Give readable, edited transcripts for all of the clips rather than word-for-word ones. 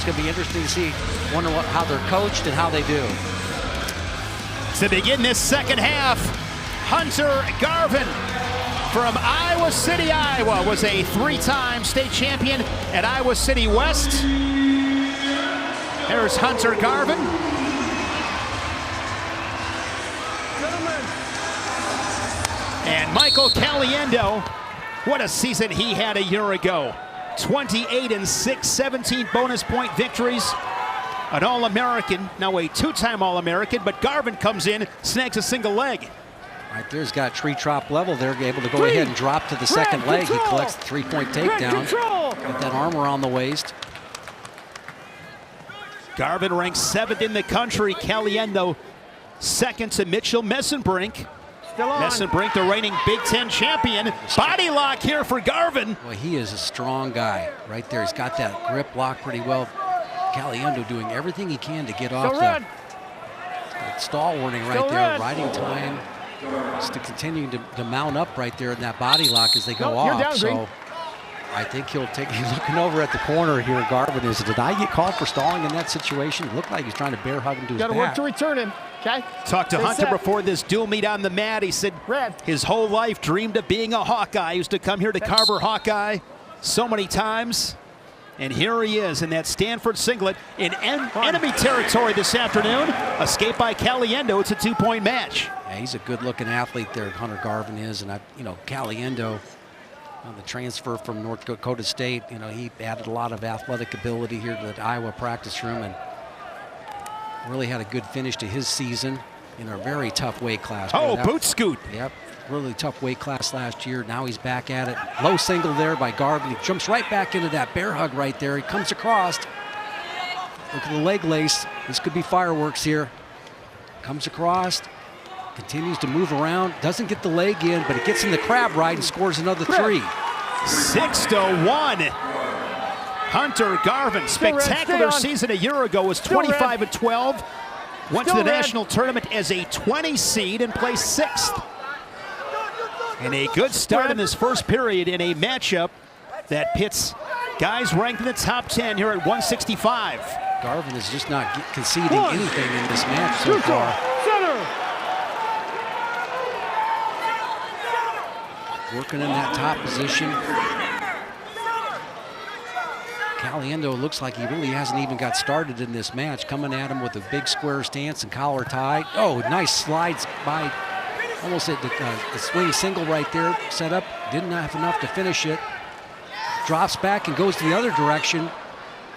going to be interesting to see. Wonder how they're coached and how they do. To begin this second half, Hunter Garvin from Iowa City, Iowa, was a 3-time state champion at Iowa City West. There's Hunter Garvin. And Michael Caliendo, what a season he had a year ago. 28-6, 17 bonus point victories. An All-American, now a 2-time All-American, but Garvin comes in, snags a single leg. Right there's got tree top level. They're able to go ahead and drop to the second leg. He collects the 3-point takedown. Got that arm around the waist. Garvin ranks 7th in the country. Caliendo second to Mitchell Messenbrink. Messenbrink, the reigning Big Ten champion. Body lock here for Garvin. Well, he is a strong guy right there. He's got that grip lock pretty well. Caliendo doing everything he can to get off the stall warning right there. Riding time. Just to continue to mount up right there in that body lock as they go off. So I think he'll take. He's looking over at the corner here. Garvin is. Did I get called for stalling in that situation? It looked like he's trying to bear hug him to his back. Got to work to return him. Okay. Talked to Hunter before this dual meet on the mat. He said his whole life dreamed of being a Hawkeye. He used to come here to Carver Hawkeye so many times. And here he is in that Stanford singlet in enemy territory this afternoon. Escape by Caliendo. It's a 2-point match. Yeah, he's a good-looking athlete there, Hunter Garvin is. And, Caliendo, the transfer from North Dakota State, he added a lot of athletic ability here to the Iowa practice room and really had a good finish to his season in a very tough weight class. Oh, boot scoot. Yep. Really tough weight class last year. Now he's back at it. Low single there by Garvin. He jumps right back into that bear hug right there. He comes across. Look at the leg lace. This could be fireworks here. Comes across. Continues to move around. Doesn't get the leg in, but it gets in the crab ride and scores another 3. 6-1. Hunter Garvin, spectacular season a year ago, was 25-12. Went to the national tournament as a 20 seed and placed 6th. And a good start in this first period in a matchup that pits guys ranked in the top 10 here at 165. Garvin is just not conceding anything in this match so far. Working in that top position. Caliendo looks like he really hasn't even got started in this match. Coming at him with a big square stance and collar tie. Oh, nice slides by. Almost at the swing single right there, set up, didn't have enough to finish it. Drops back and goes the other direction.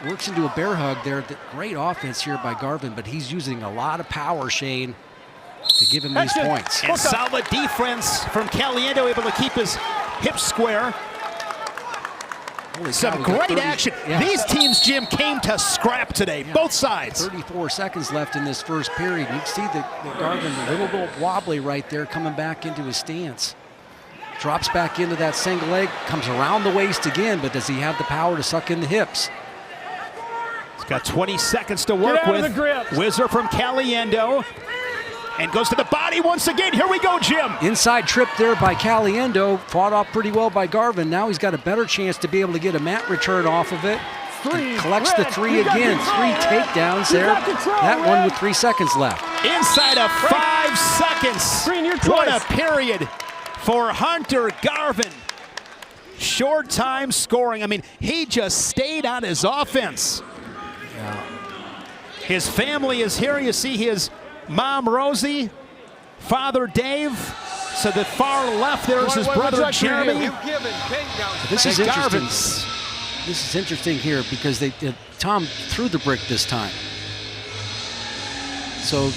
Works into a bear hug there. Great offense here by Garvin, but he's using a lot of power, Shane, to give him these points. And solid defense from Caliendo, able to keep his hips square. Some great action. Yeah. These teams, Jim, came to scrap today, both sides. 34 seconds left in this first period. You can see the Garvin a little bit wobbly right there, coming back into his stance. Drops back into that single leg, comes around the waist again, but does he have the power to suck in the hips? He's got 20 seconds to work with. Whizzer from Caliendo. And goes to the body once again. Here we go, Jim. Inside trip there by Caliendo. Fought off pretty well by Garvin. Now he's got a better chance to be able to get a mat return off of it. Collects the 3 again. 3 takedowns there. That one with 3 seconds left. Inside of 5 seconds. What a period for Hunter Garvin. Short time scoring. I mean, he just stayed on his offense. Yeah. His family is here. You see his Mom Rosie, Father Dave. So the far left there is his brother Jeremy. This is interesting. This is interesting here because Tom threw the brick this time. So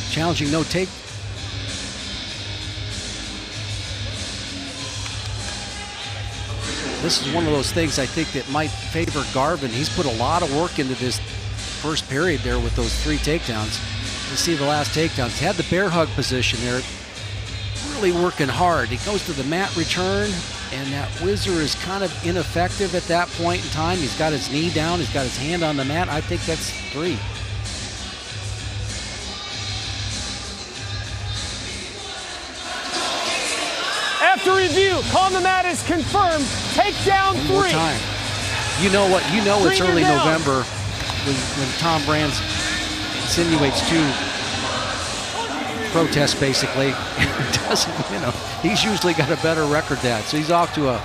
challenging no take. This is one of those things I think that might favor Garvin. He's put a lot of work into this first period there with those 3 takedowns. You see the last takedowns. He had the bear hug position there. Really working hard. He goes to the mat return, and that whizzer is kind of ineffective at that point in time. He's got his knee down. He's got his hand on the mat. I think that's 3. After review, call on the mat is confirmed. Takedown 3. One more time. You know what? You know it's Bring early it down. November when Tom Brands insinuates 2 protests, basically. Doesn't, you know, he's usually got a better record than that. So he's off to a.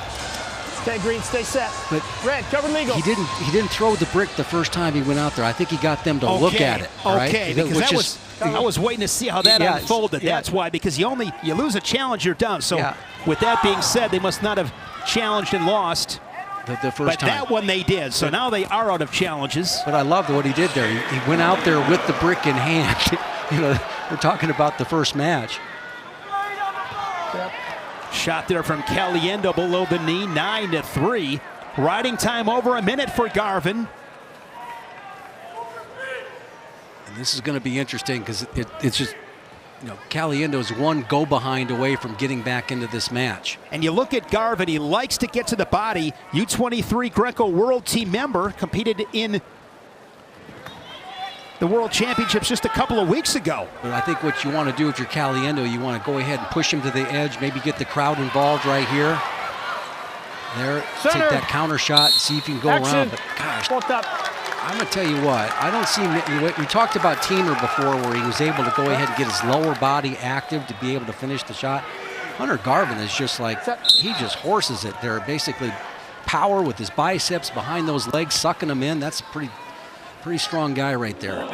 Okay, Green, stay set. But Red, cover legal. He didn't throw the brick the first time he went out there. I think he got them to look at it. Right? Okay, because I was waiting to see how that unfolded. Yeah. That's why, because you lose a challenge, you're done. So Yeah. with that being said, they must not have challenged and lost. The first But time. that one they did. So now they are out of challenges. But I loved what he did there. He went out there with the brick in hand. You know, we're talking about the first match. Shot there from Caliendo below the knee, 9-3. Riding time over a minute for Garvin. And this is going to be interesting because it's just, you know, Caliendo's one go behind away from getting back into this match. And you look at Garvin, he likes to get to the body. U23 Greco World Team member, competed in the World Championships just a couple of weeks ago. But I think what you want to do if you're Caliendo, you want to go ahead and push him to the edge, maybe get the crowd involved right here. There, Center. take that counter shot, see if you can go around. But gosh, Both up. I'm going to tell you what, I don't see, we talked about Teamer before where he was able to go ahead and get his lower body active to be able to finish the shot. Hunter Garvin is just like, he just horses it there. Basically power with his biceps behind those legs, sucking them in. That's a pretty strong guy right there.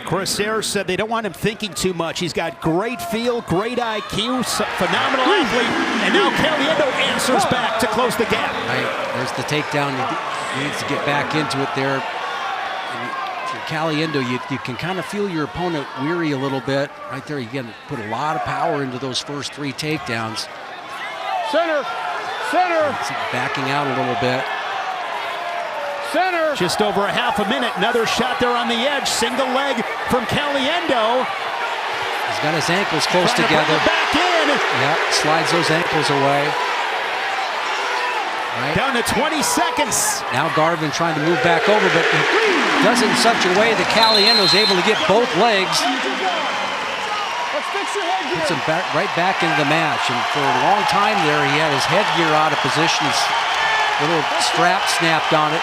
Chris Ayers said they don't want him thinking too much. He's got great feel, great IQ, phenomenal athlete, and now Caliendo answers back to close the gap. Right, there's the takedown. He needs to get back into it there. And for Caliendo, you can kind of feel your opponent weary a little bit. Right there, you got to put a lot of power into those first 3 takedowns. Center. Center. Backing out a little bit. Center. Just over a half a minute. Another shot there on the edge. Single leg from Caliendo. He's got his ankles close Trying to bring together. it back in. Yeah, slides those ankles away. Right. Down to 20 seconds. Now Garvin trying to move back over, but he does it in such a way that Caliendo's able to get both legs. Let's fix your headgear. Puts him right back into the match. And for a long time there, he had his headgear out of position. His little strap snapped on it.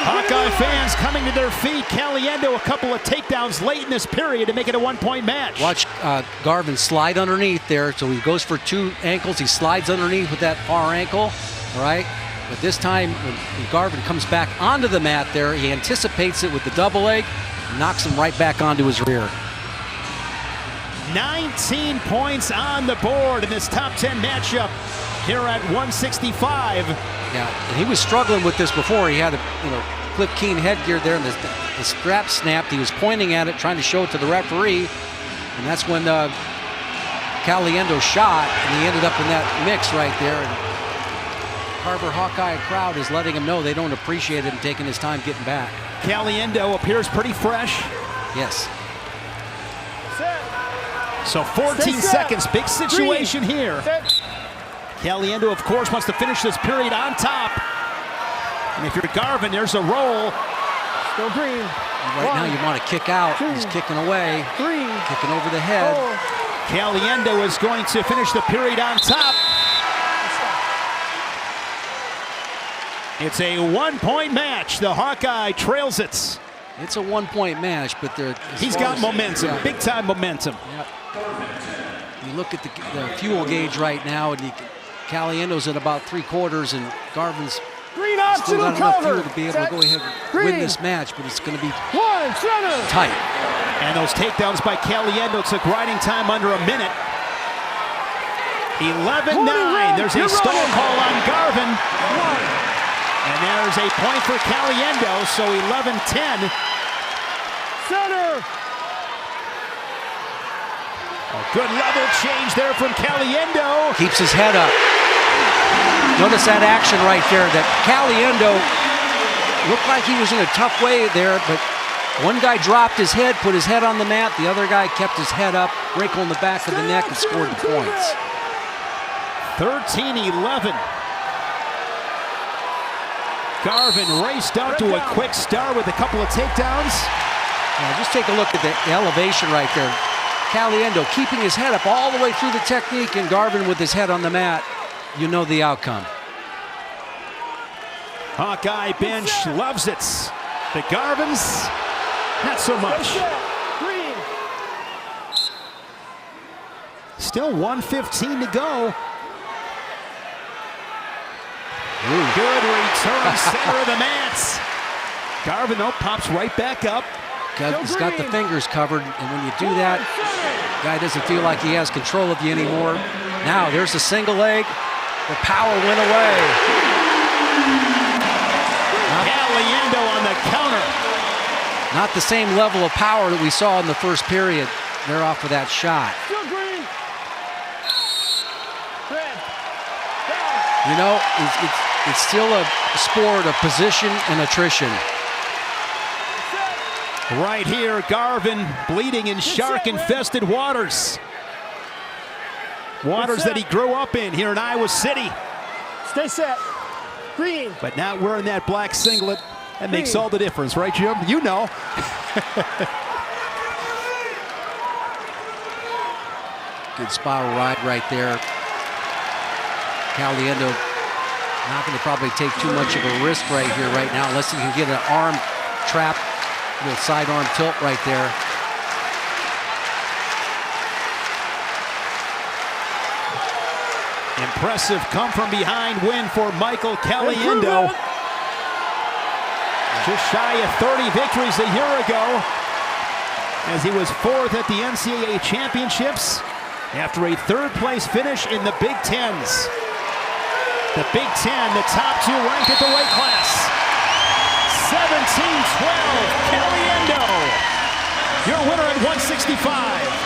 Hawkeye fans coming to their feet. Caliendo a couple of takedowns late in this period to make it a 1-point match. Watch Garvin slide underneath there. So he goes for 2 ankles. He slides underneath with that far ankle, right? But this time, when Garvin comes back onto the mat there, he anticipates it with the double leg, knocks him right back onto his rear. 19 points on the board in this top 10 matchup here at 165. Yeah, and he was struggling with this before. He had a Cliff Keen headgear there, and the strap snapped. He was pointing at it, trying to show it to the referee, and that's when Caliendo shot, and he ended up in that mix right there. And Harbor Hawkeye crowd is letting him know they don't appreciate him taking his time getting back. Caliendo appears pretty fresh. Yes. So 14 seconds, big situation here. Set. Caliendo, of course, wants to finish this period on top. And if you're Garvin, there's a roll. Still green. Right now you want to kick out. He's kicking away, 3, kicking over the head. 4. Caliendo is going to finish the period on top. It's a 1-point match. The Hawkeye trails it. It's a 1-point match, but he's got momentum, big time momentum. Yep. You look at the fuel gauge right now, and Caliendo's at about 3/4, and Garvin's Green still optional got enough cover. fuel to be able to go ahead and win this match, but it's going to be 1, center. tight. And those takedowns by Caliendo took riding time under a minute. 11-9. There's a stall call on Garvin. And there's a point for Caliendo, so 11-10. Center. A good level change there from Caliendo. Keeps his head up. Notice that action right there, that Caliendo looked like he was in a tough way there, but one guy dropped his head, put his head on the mat, the other guy kept his head up, wrinkle in the back of the neck, and scored the points. 13-11. Garvin raced out to a quick start with a couple of takedowns. Now just take a look at the elevation right there. Caliendo keeping his head up all the way through the technique, and Garvin with his head on the mat. you know the outcome. Hawkeye bench loves it. The Garvins, not so much. Green. Still 1:15 to go. Ooh. Good return, center of the mats. Garvin, though, pops right back up. He's got the fingers covered, and when you do that, guy doesn't feel like he has control of you anymore. Now there's a single leg. The power went away. Caliendo on the counter. Not the same level of power that we saw in the first period. They're off of that shot. Still green. Red. You know, it's still a sport of position and attrition. Right here, Garvin bleeding in shark-infested waters. Waters that he grew up in here in Iowa City. Stay set. Green. But now wearing that black singlet, that makes all the difference, right, Jim? You know. Good spiral ride right there. Caliendo not going to probably take too much of a risk right here, right now, unless he can get an arm trap, a little sidearm tilt right there. Impressive come-from-behind win for Michael Caliendo. Just shy of 30 victories a year ago, as he was 4th at the NCAA championships after a 3rd-place finish in the Big Tens. The Big Ten, the top 2 ranked at the weight class. 17-12, Caliendo, your winner at 165.